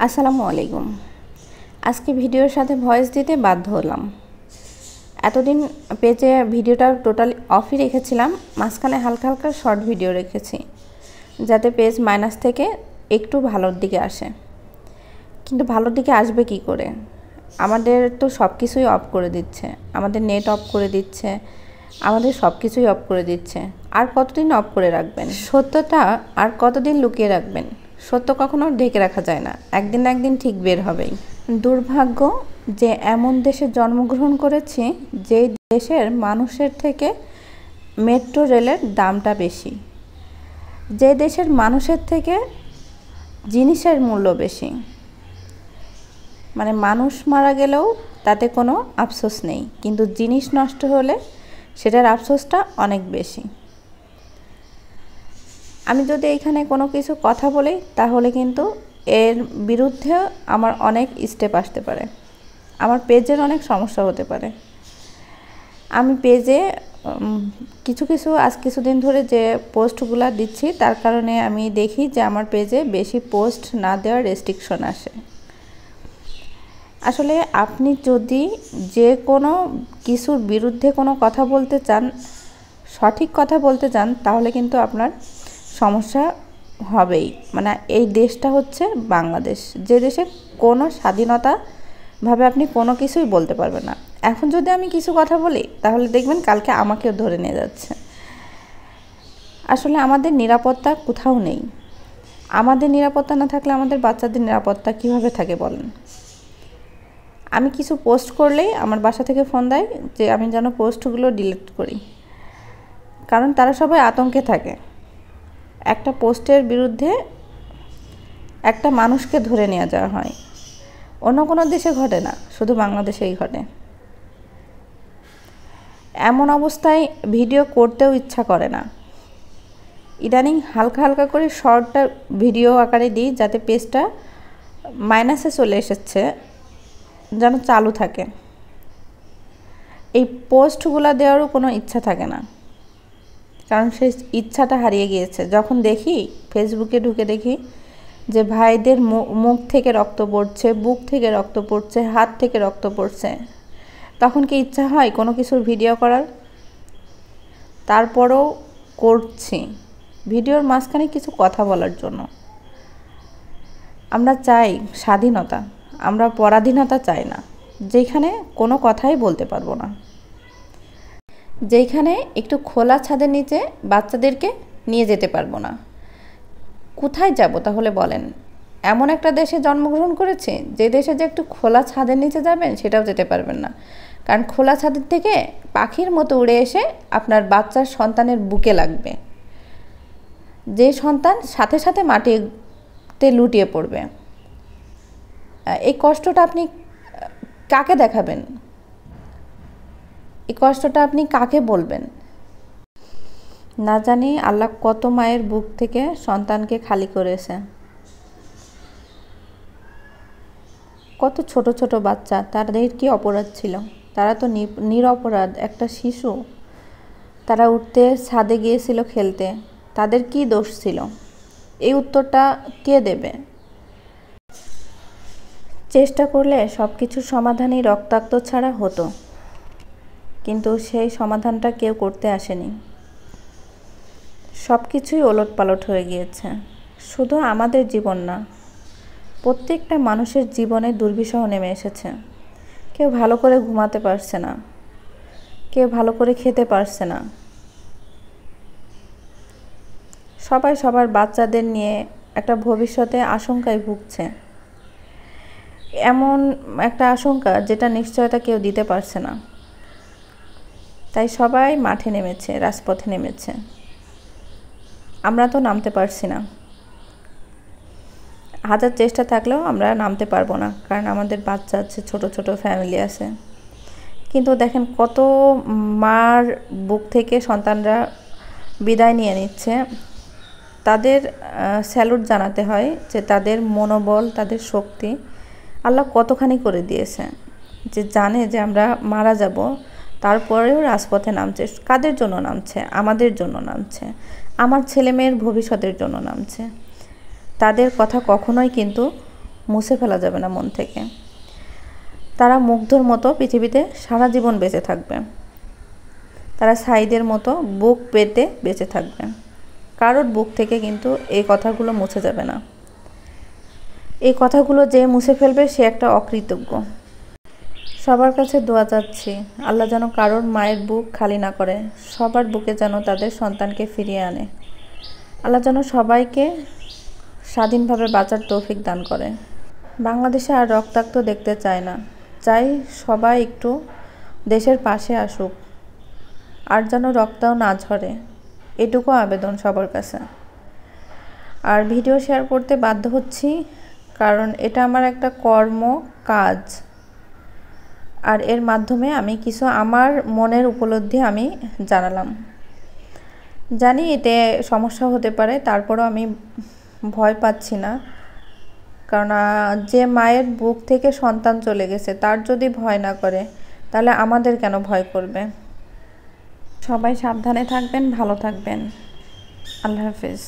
আসসালামু আলাইকুম। আজকে ভিডিওর সাথে ভয়েস দিতে বাধ্য হলাম। এতদিন পেজে ভিডিওটা টোটালি অফই রেখেছিলাম, মাঝখানে হালকা হালকা শর্ট ভিডিও রেখেছি যাতে পেজ মাইনাস থেকে একটু ভালোর দিকে আসে। কিন্তু ভালোর দিকে আসবে কি করে? আমাদের তো সব কিছুই অফ করে দিচ্ছে, আমাদের নেট অফ করে দিচ্ছে, আমাদের সব কিছুই অফ করে দিচ্ছে। আর কতদিন অফ করে রাখবেন? সত্যটা আর কতদিন লুকিয়ে রাখবেন? সত্য কখনো ঢেকে রাখা যায় না, একদিন না একদিন ঠিক বের হবেই। দুর্ভাগ্য যে এমন দেশে জন্মগ্রহণ করেছি যেই দেশের মানুষের থেকে মেট্রো রেলের দামটা বেশি, যে দেশের মানুষের থেকে জিনিসের মূল্য বেশি। মানে মানুষ মারা গেলেও তাতে কোনো আফসোস নেই, কিন্তু জিনিস নষ্ট হলে সেটার আফসোসটা অনেক বেশি। আমি যদি এখানে কোনো কিছু কথা বলি তাহলে কিন্তু এর বিরুদ্ধে আমার অনেক স্টেপ আসতে পারে, আমার পেজের অনেক সমস্যা হতে পারে। আমি পেজে কিছু আজ কিছুদিন ধরে যে পোস্টগুলো দিচ্ছি তার কারণে আমি দেখি যে আমার পেজে বেশি পোস্ট না দেওয়ার রেস্ট্রিকশন আসে। আসলে আপনি যদি যে কোনো কিছুর বিরুদ্ধে কোনো কথা বলতে চান, সঠিক কথা বলতে চান, তাহলে কিন্তু আপনার সমস্যা হবেই। মানে এই দেশটা হচ্ছে বাংলাদেশ, যে দেশে কোনো স্বাধীনতাভাবে আপনি কোনো কিছুই বলতে পারবেন না। এখন যদি আমি কিছু কথা বলি তাহলে দেখবেন কালকে আমাকেও ধরে নিয়ে যাচ্ছে। আসলে আমাদের নিরাপত্তা কোথাও নেই। আমাদের নিরাপত্তা না থাকলে আমাদের বাচ্চাদের নিরাপত্তা কিভাবে থাকে বলেন? আমি কিছু পোস্ট করলেই আমার বাসা থেকে ফোন দেয় যে আমি যেন পোস্টগুলো ডিলিট করি, কারণ তারা সবাই আতঙ্কে থাকে। একটা পোস্টের বিরুদ্ধে একটা মানুষকে ধরে নিয়ে যাওয়া হয়, অন্য কোনো দেশে ঘটে না, শুধু বাংলাদেশেই ঘটে। এমন অবস্থায় ভিডিও করতেও ইচ্ছা করে না। ইদানিং হালকা হালকা করে শর্টটা ভিডিও আকারে দিই যাতে পেজটা মাইনাসে চলে এসেছে যেন চালু থাকে। এই পোস্টগুলো দেওয়ারও কোনো ইচ্ছা থাকে না, কারণ সেই ইচ্ছাটা হারিয়ে গিয়েছে। যখন দেখি ফেসবুকে ঢুকে দেখি যে ভাইদের মুখ থেকে রক্ত পড়ছে, বুক থেকে রক্ত পড়ছে, হাত থেকে রক্ত পড়ছে, তখন কি ইচ্ছা হয় কোনো কিছুর ভিডিও করার? তারপরেও করছি ভিডিওর মাঝখানে কিছু কথা বলার জন্য। আমরা চাই স্বাধীনতা, আমরা পরাধীনতা চাই না, যেখানে কোনো কথাই বলতে পারবো না, যেখানে একটু খোলা ছাদের নিচে বাচ্চাদেরকে নিয়ে যেতে পারবো না। কোথায় যাব তাহলে বলেন? এমন একটা দেশে জন্মগ্রহণ করেছে যে দেশে যে একটু খোলা ছাদের নিচে যাবেন সেটাও যেতে পারবেন না, কারণ খোলা ছাদের থেকে পাখির মতো উড়ে এসে আপনার বাচ্চার সন্তানের বুকে লাগবে, যে সন্তান সাথে সাথে মাটিতে লুটিয়ে পড়বে। এই কষ্টটা আপনি কাকে দেখাবেন? এই কষ্টটা আপনি কাকে বলবেন? না জানি আল্লাহ কত মায়ের বুক থেকে সন্তানকে খালি করেছে। কত ছোট ছোট বাচ্চা, তাদের কি অপরাধ ছিল? তারা তো নিরপরাধ, একটা শিশু। তারা উঠতে ছাদে গিয়েছিল খেলতে, তাদের কি দোষ ছিল? এই উত্তরটা কে দেবে? চেষ্টা করলে সব কিছুর সমাধানই রক্তাক্ত ছাড়া হতো, কিন্তু সেই সমাধানটা কেউ করতে আসেনি। সব কিছুই ওলটপালট হয়ে গিয়েছে। শুধু আমাদের জীবন না, প্রত্যেকটা মানুষের জীবনে দুর্বিষহ নেমে এসেছে। কেউ ভালো করে ঘুমাতে পারছে না, কেউ ভালো করে খেতে পারছে না। সবাই সবার বাচ্চাদের নিয়ে একটা ভবিষ্যতে আশঙ্কায় ভুগছে, এমন একটা আশঙ্কা যেটা নিশ্চয়তা কেউ দিতে পারছে না। তাই সবাই মাঠে নেমেছে, রাজপথে নেমেছে। আমরা তো নামতে পারছি না, হাজার চেষ্টা থাকলেও আমরা নামতে পারবো না, কারণ আমাদের বাচ্চা আছে, ছোট ছোট ফ্যামিলি আছে। কিন্তু দেখেন কত মার বুক থেকে সন্তানরা বিদায় নিয়ে নিচ্ছে। তাদের স্যালুট জানাতে হয় যে তাদের মনোবল, তাদের শক্তি আল্লাহ কতখানি করে দিয়েছে, যে জানে যে আমরা মারা যাব, তারপরেও রাজপথে নামছে। কাদের জন্য নামছে? আমাদের জন্য নামছে, আমার ছেলে মেয়ের ভবিষ্যতের জন্য নামছে। তাদের কথা কখনোই কিন্তু মুছে ফেলা যাবে না মন থেকে। তারা মুগ্ধর মতো পৃথিবীতে সারা জীবন বেঁচে থাকবে। তারা সাঈদের মতো বুক পেতে বেঁচে থাকবে। কারোর বুক থেকে কিন্তু এই কথাগুলো মুছে যাবে না। এই কথাগুলো যে মুছে ফেলবে সে একটা অকৃতজ্ঞ। সবার কাছে দোয়া চাচ্ছি, আল্লাহ যেন কারোর মায়ের বুক খালি না করে, সবার বুকে যেন তাদের সন্তানকে ফিরিয়ে আনে। আল্লাহ যেন সবাইকে স্বাধীনভাবে বাঁচার তৌফিক দান করে। বাংলাদেশে আর রক্তাক্ত দেখতে চায় না, চাই সবাই একটু দেশের পাশে আসুক, আর যেন রক্তও না ঝরে, এটুকু আবেদন সবার কাছে। আর ভিডিও শেয়ার করতে বাধ্য হচ্ছি, কারণ এটা আমার একটা কর্ম কাজ, আর এর মাধ্যমে আমি কিছু আমার মনের উপলব্ধি আমি জানালাম। জানি এতে সমস্যা হতে পারে, তারপরও আমি ভয় পাচ্ছি না, কারণ যে মায়ের বুক থেকে সন্তান চলে গেছে তার যদি ভয় না করে তাহলে আমাদের কেন ভয় করবে। সবাই সাবধানে থাকবেন, ভালো থাকবেন। আল্লাহ হাফেজ।